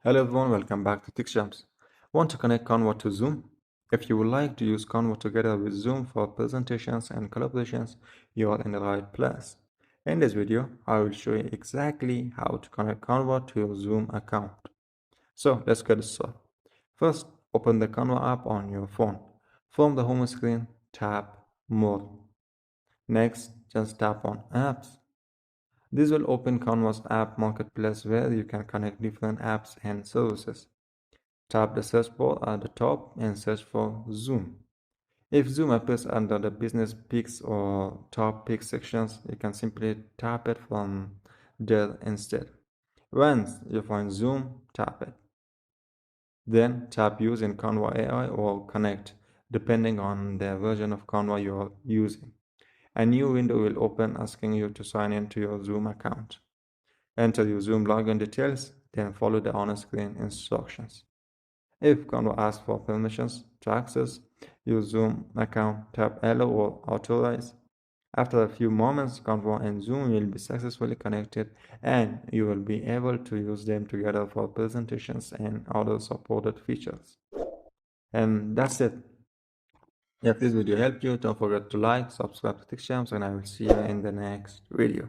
Hello everyone, welcome back to TechJams. Want to connect Canva to Zoom? If you would like to use Canva together with Zoom for presentations and collaborations, you are in the right place. In this video, I will show you exactly how to connect Canva to your Zoom account. So let's get started. First, open the Canva app on your phone. From the home screen, tap More. Next, just tap on Apps. This will open Canva's app marketplace where you can connect different apps and services. Tap the search bar at the top and search for Zoom. If Zoom appears under the business picks or top picks sections, you can simply tap it from there instead. Once you find Zoom, tap it. Then tap Use in Canva AI or Connect, depending on the version of Canva you are using. A new window will open asking you to sign into your Zoom account. Enter your Zoom login details, then follow the on-screen instructions. If Canva asks for permissions to access your Zoom account, tap Allow or Authorize. After a few moments, Canva and Zoom will be successfully connected and you will be able to use them together for presentations and other supported features. And that's it. If this video helped you, don't forget to like, subscribe to TechChamps, and I will see you in the next video.